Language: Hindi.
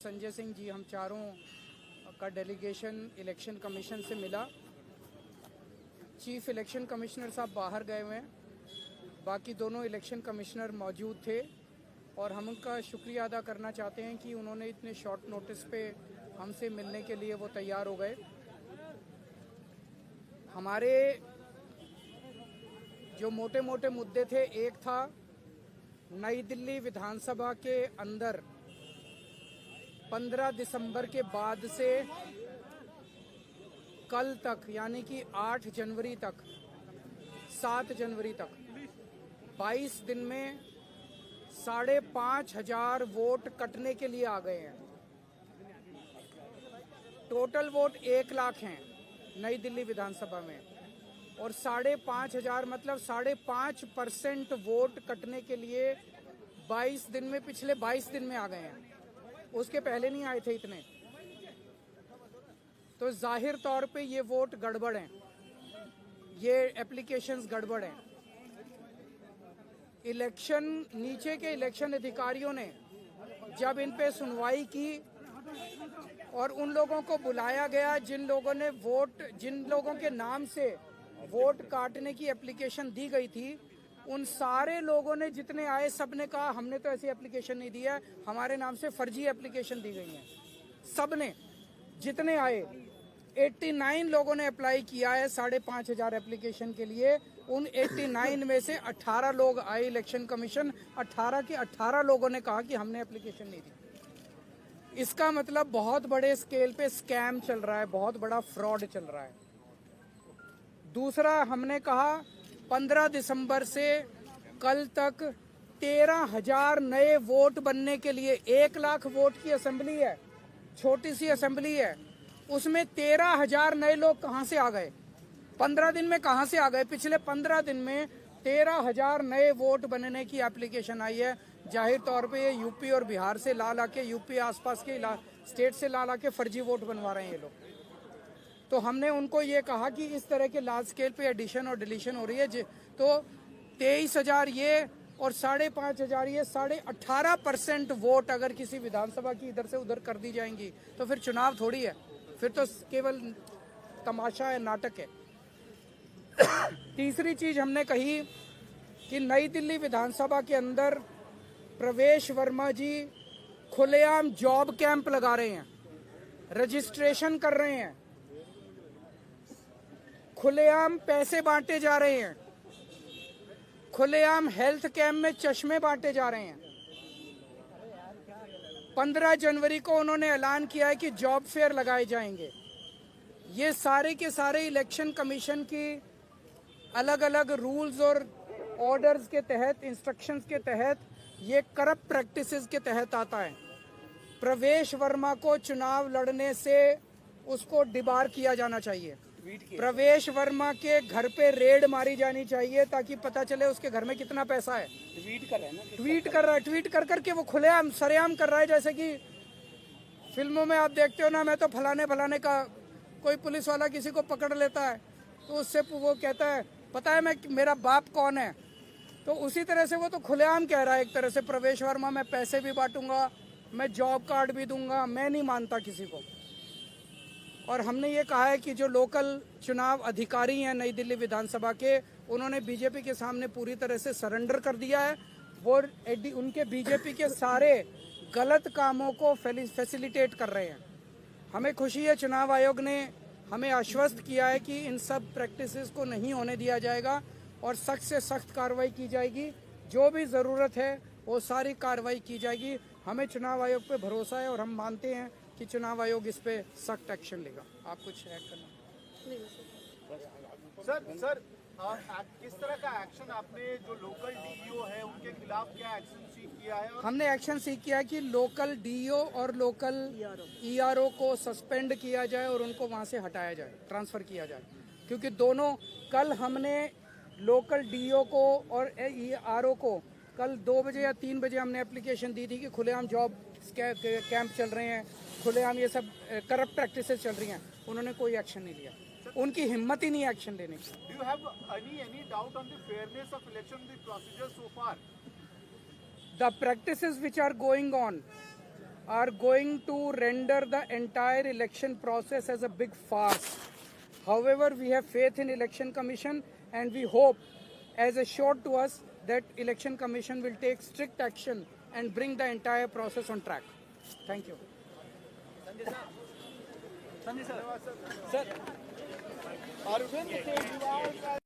संजय सिंह जी, हम चारों का डेलीगेशन इलेक्शन कमीशन से मिला। चीफ इलेक्शन कमिश्नर साहब बाहर गए हुए हैं, बाकी दोनों इलेक्शन कमिश्नर मौजूद थे और हम उनका शुक्रिया अदा करना चाहते हैं कि उन्होंने इतने शॉर्ट नोटिस पे हमसे मिलने के लिए वो तैयार हो गए। हमारे जो मोटे मोटे मुद्दे थे, एक था नई दिल्ली विधानसभा के अंदर 15 दिसंबर के बाद से कल तक यानी कि 8 जनवरी तक 7 जनवरी तक 22 दिन में 5,500 वोट कटने के लिए आ गए हैं। टोटल वोट 1 लाख हैं नई दिल्ली विधानसभा में और 5,500 मतलब 5.5% वोट कटने के लिए 22 दिन में, पिछले 22 दिन में आ गए हैं। उसके पहले नहीं आए थे इतने। तो जाहिर तौर पे ये वोट गड़बड़ हैं, ये एप्लीकेशंस गड़बड़ हैं। इलेक्शन नीचे के इलेक्शन अधिकारियों ने जब इन पे सुनवाई की और उन लोगों को बुलाया गया जिन लोगों के नाम से वोट काटने की एप्लीकेशन दी गई थी, उन सारे लोगों ने जितने आए सब ने कहा हमने तो ऐसी एप्लीकेशन नहीं दी है, हमारे नाम से फर्जी एप्लीकेशन दी गई है। सब ने जितने आए 89 लोगों ने अप्लाई किया है 5,500 एप्लीकेशन के लिए। उन 89 में से 18 लोग आए इलेक्शन कमीशन, 18 के 18 लोगों ने कहा कि हमने एप्लीकेशन नहीं दी। इसका मतलब बहुत बड़े स्केल पे स्कैम चल रहा है, बहुत बड़ा फ्रॉड चल रहा है। दूसरा, हमने कहा 15 दिसंबर से कल तक 13,000 नए वोट बनने के लिए, 1 लाख वोट की असेंबली है, छोटी सी असेंबली है, उसमें 13,000 नए लोग कहां से आ गए? 15 दिन में कहां से आ गए? पिछले 15 दिन में 13,000 नए वोट बनने की एप्लीकेशन आई है। जाहिर तौर पे ये यूपी और बिहार से ला के, यूपी आसपास के स्टेट से ला के फर्जी वोट बनवा रहे हैं ये लोग। तो हमने उनको ये कहा कि इस तरह के लार्ज स्केल पे एडिशन और डिलीशन हो रही है, तो 23,000 ये और 5,500 ये 18.5% वोट अगर किसी विधानसभा की इधर से उधर कर दी जाएंगी तो फिर चुनाव थोड़ी है, फिर तो केवल तमाशा है, नाटक है। तीसरी चीज हमने कही कि नई दिल्ली विधानसभा के अंदर प्रवेश वर्मा जी खुलेआम जॉब कैंप लगा रहे हैं, रजिस्ट्रेशन कर रहे हैं, खुलेआम पैसे बांटे जा रहे हैं, खुलेआम हेल्थ कैंप में चश्मे बांटे जा रहे हैं। 15 जनवरी को उन्होंने ऐलान किया है कि जॉब फेयर लगाए जाएंगे। ये सारे के सारे इलेक्शन कमीशन की अलग अलग रूल्स और ऑर्डर्स के तहत, इंस्ट्रक्शंस के तहत, ये करप्ट प्रैक्टिसेस के तहत आता है। प्रवेश वर्मा को चुनाव लड़ने से उसको डिबार किया जाना चाहिए। प्रवेश वर्मा के घर पे रेड मारी जानी चाहिए ताकि पता चले उसके घर में कितना पैसा है। ट्वीट कर रहा है, ट्वीट कर करके वो खुलेआम सरेआम कर रहा है। जैसे कि फिल्मों में आप देखते हो ना, मैं तो फलाने का, कोई पुलिस वाला किसी को पकड़ लेता है तो उससे वो कहता है पता है मेरा बाप कौन है, तो उसी तरह से वो तो खुलेआम कह रहा है एक तरह से प्रवेश वर्मा, मैं पैसे भी बांटूंगा, मैं जॉब कार्ड भी दूंगा, मैं नहीं मानता किसी को। और हमने ये कहा है कि जो लोकल चुनाव अधिकारी हैं नई दिल्ली विधानसभा के, उन्होंने बीजेपी के सामने पूरी तरह से सरेंडर कर दिया है। वो उनके बीजेपी के सारे गलत कामों को फैसिलिटेट कर रहे हैं। हमें खुशी है चुनाव आयोग ने हमें आश्वस्त किया है कि इन सब प्रैक्टिसेस को नहीं होने दिया जाएगा और सख्त से सख्त कार्रवाई की जाएगी। जो भी ज़रूरत है वो सारी कार्रवाई की जाएगी। हमें चुनाव आयोग पे भरोसा है और हम मानते हैं कि चुनाव आयोग इस पे सख्त एक्शन लेगा। आप कुछ ऐड करना? सर किस तरह का एक्शन आपने, जो लोकल डीईओ है उनके खिलाफ क्या एक्शन सीख किया है? हमने एक्शन सीख किया है कि लोकल डीईओ और लोकल ईआरओ को सस्पेंड किया जाए और उनको वहां से हटाया जाए, ट्रांसफर किया जाए। क्योंकि दोनों, कल हमने लोकल डीईओ को और ईआरओ को कल 2 बजे या 3 बजे हमने एप्लीकेशन दी थी कि खुलेआम जॉब कैंप चल रहे हैं, खुलेआम ये सब करप्ट प्रैक्टिसेस चल रही हैं। उन्होंने कोई एक्शन नहीं लिया, उनकी हिम्मत ही नहीं एक्शन लेने की। Do you have any doubt on the fairness of election, the procedure so far? The practices which are going on are going to render the entire election process as a big farce. However, we have faith in Election Commission and we hope, as assured to us, that Election Commission will take strict action and bring the entire process on track. Thank you. Sir.